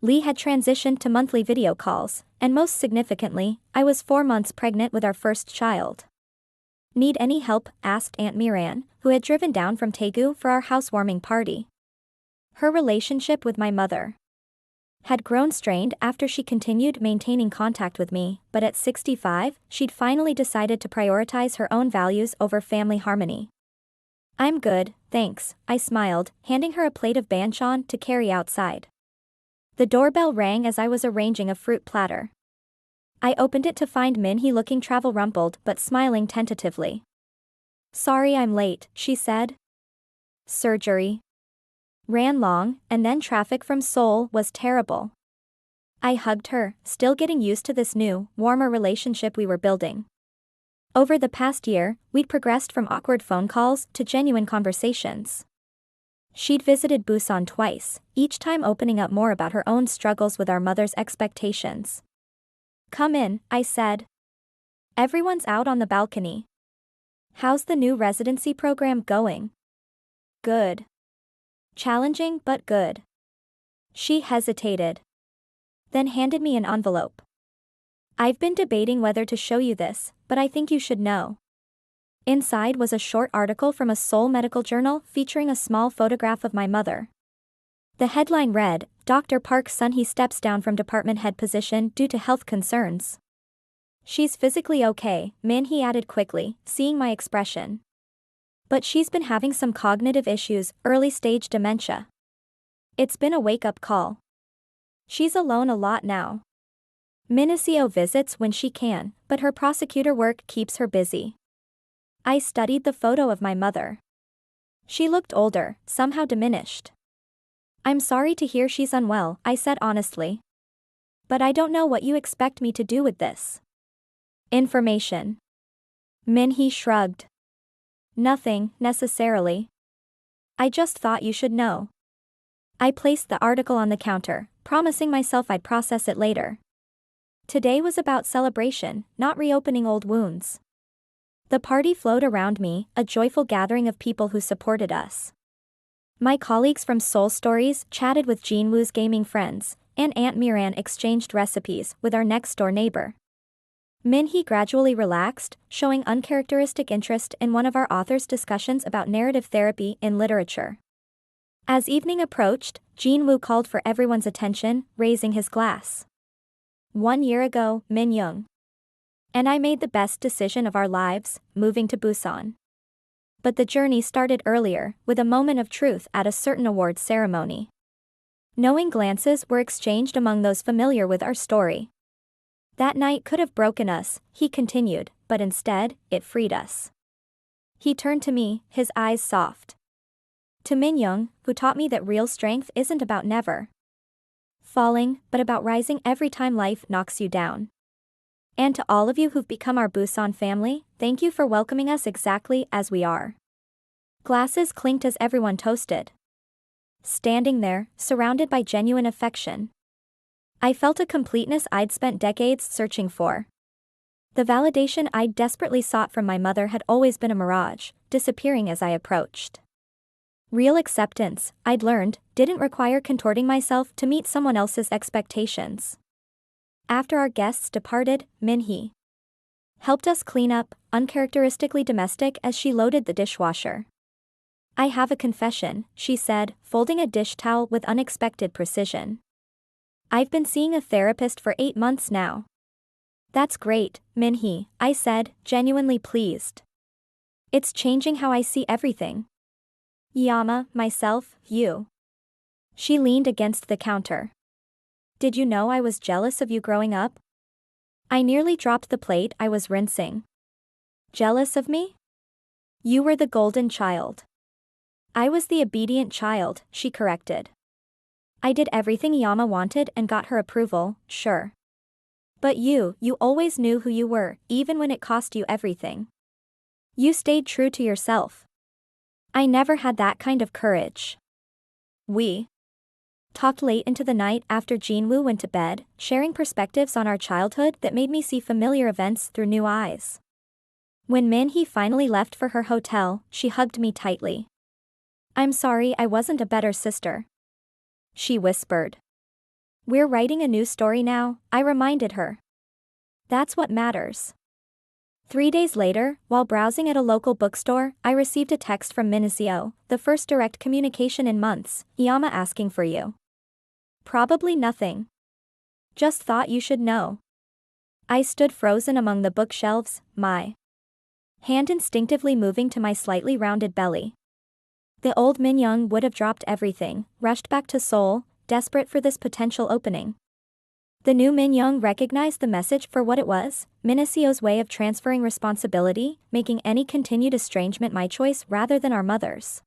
Lee had transitioned to monthly video calls, and most significantly, I was 4 months pregnant with our first child. Need any help? Asked Aunt Miran, who had driven down from Daegu for our housewarming party. Her relationship with my mother had grown strained after she continued maintaining contact with me, but at 65, she'd finally decided to prioritize her own values over family harmony. I'm good, thanks, I smiled, handing her a plate of banchan to carry outside. The doorbell rang as I was arranging a fruit platter. I opened it to find Min-hee looking travel-rumpled but smiling tentatively. Sorry I'm late, she said. Surgery ran long, and then traffic from Seoul was terrible. I hugged her, still getting used to this new, warmer relationship we were building. Over the past year, we'd progressed from awkward phone calls to genuine conversations. She'd visited Busan twice, each time opening up more about her own struggles with our mother's expectations. Come in, I said. Everyone's out on the balcony. How's the new residency program going? Good. Challenging but good. She hesitated. Then handed me an envelope. I've been debating whether to show you this, but I think you should know. Inside was a short article from a Seoul medical journal featuring a small photograph of my mother. The headline read, Dr. Park Sun-hee steps down from department head position due to health concerns. She's physically okay, Min-hee added quickly, seeing my expression. But she's been having some cognitive issues, early-stage dementia. It's been a wake-up call. She's alone a lot now. Min-seo visits when she can, but her prosecutor work keeps her busy. I studied the photo of my mother. She looked older, somehow diminished. I'm sorry to hear she's unwell, I said honestly. But I don't know what you expect me to do with this information. Min-hee shrugged. Nothing, necessarily. I just thought you should know. I placed the article on the counter, promising myself I'd process it later. Today was about celebration, not reopening old wounds. The party flowed around me, a joyful gathering of people who supported us. My colleagues from Seoul Stories chatted with Jinwoo's gaming friends, and Aunt Miran exchanged recipes with our next-door neighbor. Min-hee gradually relaxed, showing uncharacteristic interest in one of our author's discussions about narrative therapy in literature. As evening approached, Jinwoo called for everyone's attention, raising his glass. 1 year ago, Min-jung and I made the best decision of our lives, moving to Busan. But the journey started earlier, with a moment of truth at a certain awards ceremony. Knowing glances were exchanged among those familiar with our story. That night could have broken us, he continued, but instead, it freed us. He turned to me, his eyes soft. To Min-jung, who taught me that real strength isn't about never falling, but about rising every time life knocks you down. And to all of you who've become our Busan family, thank you for welcoming us exactly as we are. Glasses clinked as everyone toasted. Standing there, surrounded by genuine affection, I felt a completeness I'd spent decades searching for. The validation I'd desperately sought from my mother had always been a mirage, disappearing as I approached. Real acceptance, I'd learned, didn't require contorting myself to meet someone else's expectations. After our guests departed, Min-hee helped us clean up, uncharacteristically domestic as she loaded the dishwasher. I have a confession, she said, folding a dish towel with unexpected precision. I've been seeing a therapist for 8 months now. That's great, Min-hee, I said, genuinely pleased. It's changing how I see everything. Yama, myself, you. She leaned against the counter. Did you know I was jealous of you growing up? I nearly dropped the plate I was rinsing. Jealous of me? You were the golden child. I was the obedient child, she corrected. I did everything Yama wanted and got her approval, sure. But you always knew who you were, even when it cost you everything. You stayed true to yourself. I never had that kind of courage. We talked late into the night after Jinwoo went to bed, sharing perspectives on our childhood that made me see familiar events through new eyes. When Min-hee finally left for her hotel, she hugged me tightly. I'm sorry I wasn't a better sister, she whispered. We're writing a new story now, I reminded her. That's what matters. 3 days later, while browsing at a local bookstore, I received a text from Min-seo, the first direct communication in months, Yama asking for you. Probably nothing. Just thought you should know. I stood frozen among the bookshelves, my hand instinctively moving to my slightly rounded belly. The old Min-jung would have dropped everything, rushed back to Seoul, desperate for this potential opening. The new Min-jung recognized the message for what it was, Min-seo's way of transferring responsibility, making any continued estrangement my choice rather than our mother's.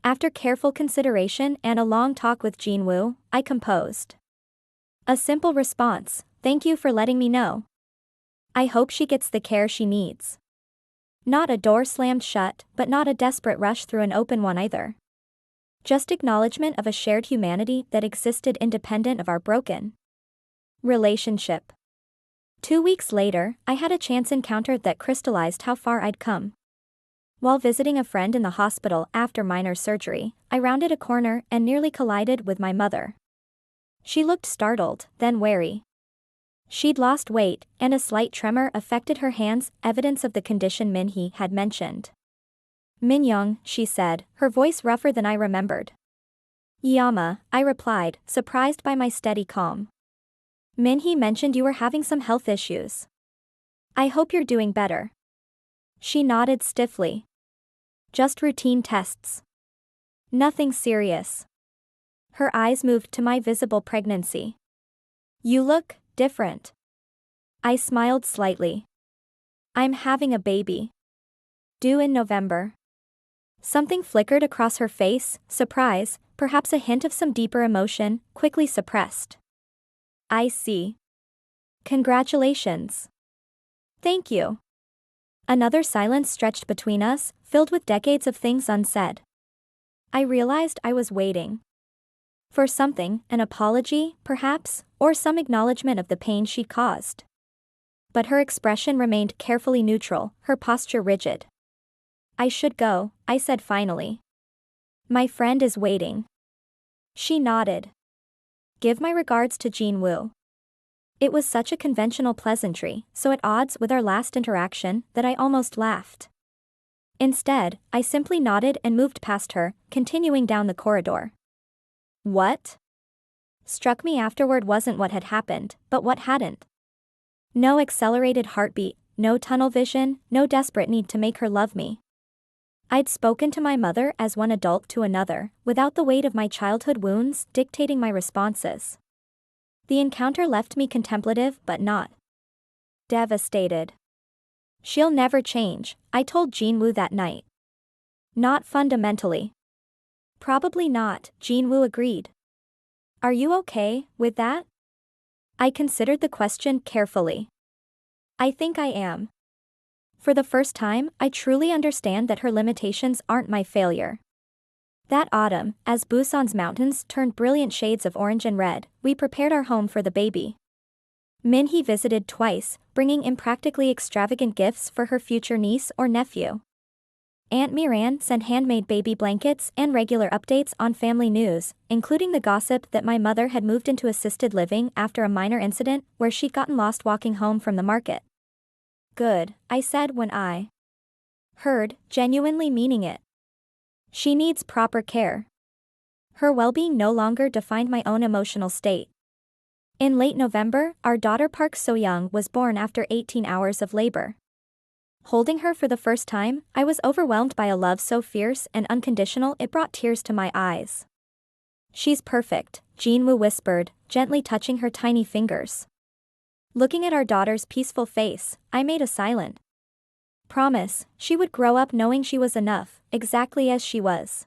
After careful consideration and a long talk with Jinwoo, I composed a simple response, thank you for letting me know. I hope she gets the care she needs. Not a door slammed shut, but not a desperate rush through an open one either. Just acknowledgement of a shared humanity that existed independent of our broken relationship. 2 weeks later, I had a chance encounter that crystallized how far I'd come. While visiting a friend in the hospital after minor surgery, I rounded a corner and nearly collided with my mother. She looked startled, then wary. She'd lost weight, and a slight tremor affected her hands, evidence of the condition Min-hee had mentioned. Min-jung, she said, her voice rougher than I remembered. Yama, I replied, surprised by my steady calm. Min-hee mentioned you were having some health issues. I hope you're doing better. She nodded stiffly. Just routine tests. Nothing serious. Her eyes moved to my visible pregnancy. You look different. I smiled slightly. I'm having a baby. Due in November. Something flickered across her face, surprise, perhaps a hint of some deeper emotion, quickly suppressed. I see. Congratulations. Thank you. Another silence stretched between us, filled with decades of things unsaid. I realized I was waiting. For something, an apology, perhaps, or some acknowledgement of the pain she'd caused. But her expression remained carefully neutral, her posture rigid. I should go, I said finally. My friend is waiting. She nodded. Give my regards to Jin-woo. It was such a conventional pleasantry, so at odds with our last interaction, that I almost laughed. Instead, I simply nodded and moved past her, continuing down the corridor. What? Struck me afterward wasn't what had happened, but what hadn't. No accelerated heartbeat, no tunnel vision, no desperate need to make her love me. I'd spoken to my mother as one adult to another, without the weight of my childhood wounds dictating my responses. The encounter left me contemplative but not devastated. She'll never change, I told Jin-woo that night. Not fundamentally. Probably not, Jin-woo agreed. Are you okay with that? I considered the question carefully. I think I am. For the first time, I truly understand that her limitations aren't my failure. That autumn, as Busan's mountains turned brilliant shades of orange and red, we prepared our home for the baby. Min-hee visited twice, bringing impractically extravagant gifts for her future niece or nephew. Aunt Miran sent handmade baby blankets and regular updates on family news, including the gossip that my mother had moved into assisted living after a minor incident where she'd gotten lost walking home from the market. Good, I said when I heard, genuinely meaning it. She needs proper care. Her well-being no longer defined my own emotional state. In late November, our daughter Park So-young was born after 18 hours of labor. Holding her for the first time, I was overwhelmed by a love so fierce and unconditional it brought tears to my eyes. She's perfect, Jin-woo whispered, gently touching her tiny fingers. Looking at our daughter's peaceful face, I made a silent promise she would grow up knowing she was enough, exactly as she was.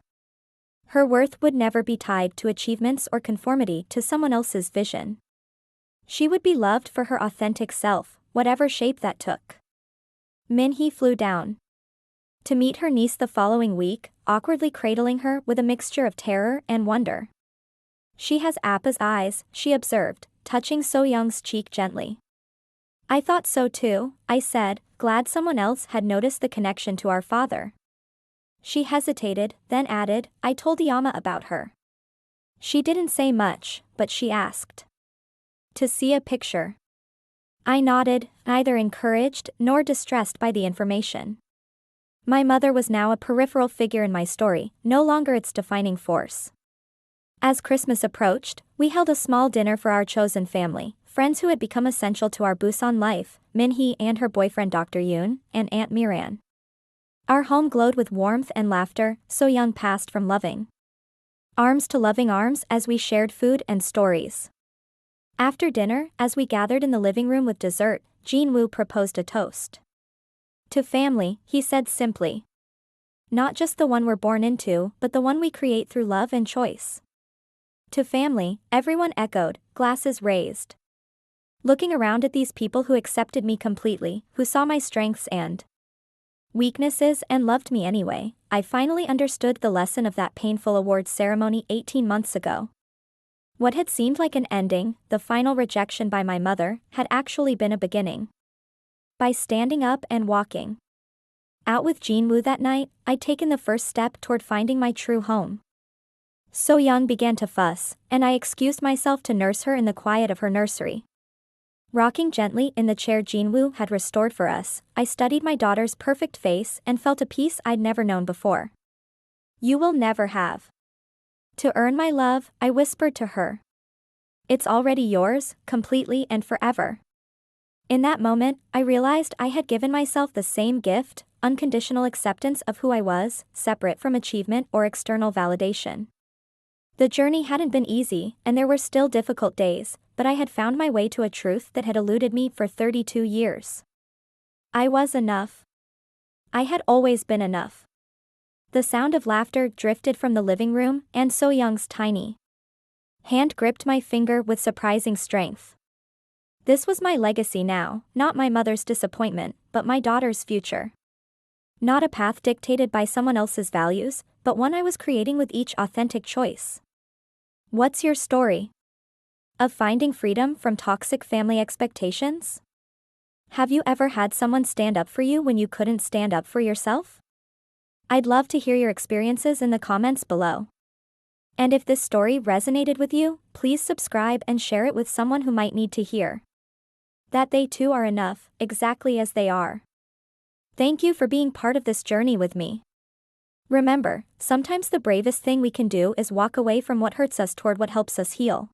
Her worth would never be tied to achievements or conformity to someone else's vision. She would be loved for her authentic self, whatever shape that took. Min-hee flew down to meet her niece the following week, awkwardly cradling her with a mixture of terror and wonder. She has Appa's eyes, she observed, touching So-young's cheek gently. I thought so too, I said, glad someone else had noticed the connection to our father. She hesitated, then added, I told Yama about her. She didn't say much, but she asked to see a picture. I nodded, neither encouraged nor distressed by the information. My mother was now a peripheral figure in my story, no longer its defining force. As Christmas approached, we held a small dinner for our chosen family, friends who had become essential to our Busan life, Min-hee and her boyfriend Dr. Yoon, and Aunt Miran. Our home glowed with warmth and laughter, So-young passed from loving arms to loving arms as we shared food and stories. After dinner, as we gathered in the living room with dessert, Jin-woo proposed a toast. To family, he said simply. Not just the one we're born into, but the one we create through love and choice. To family, everyone echoed, glasses raised. Looking around at these people who accepted me completely, who saw my strengths and weaknesses and loved me anyway, I finally understood the lesson of that painful awards ceremony 18 months ago. What had seemed like an ending, the final rejection by my mother, had actually been a beginning. By standing up and walking out with Jin-woo that night, I'd taken the first step toward finding my true home. So-young began to fuss, and I excused myself to nurse her in the quiet of her nursery. Rocking gently in the chair Jinwoo had restored for us, I studied my daughter's perfect face and felt a peace I'd never known before. You will never have. To earn my love, I whispered to her. It's already yours, completely and forever. In that moment, I realized I had given myself the same gift, unconditional acceptance of who I was, separate from achievement or external validation. The journey hadn't been easy, and there were still difficult days, but I had found my way to a truth that had eluded me for 32 years. I was enough. I had always been enough. The sound of laughter drifted from the living room, and So-young's tiny hand gripped my finger with surprising strength. This was my legacy now, not my mother's disappointment, but my daughter's future. Not a path dictated by someone else's values, but one I was creating with each authentic choice. What's your story? Of finding freedom from toxic family expectations? Have you ever had someone stand up for you when you couldn't stand up for yourself? I'd love to hear your experiences in the comments below. And if this story resonated with you, please subscribe and share it with someone who might need to hear that they too are enough, exactly as they are. Thank you for being part of this journey with me. Remember, sometimes the bravest thing we can do is walk away from what hurts us toward what helps us heal.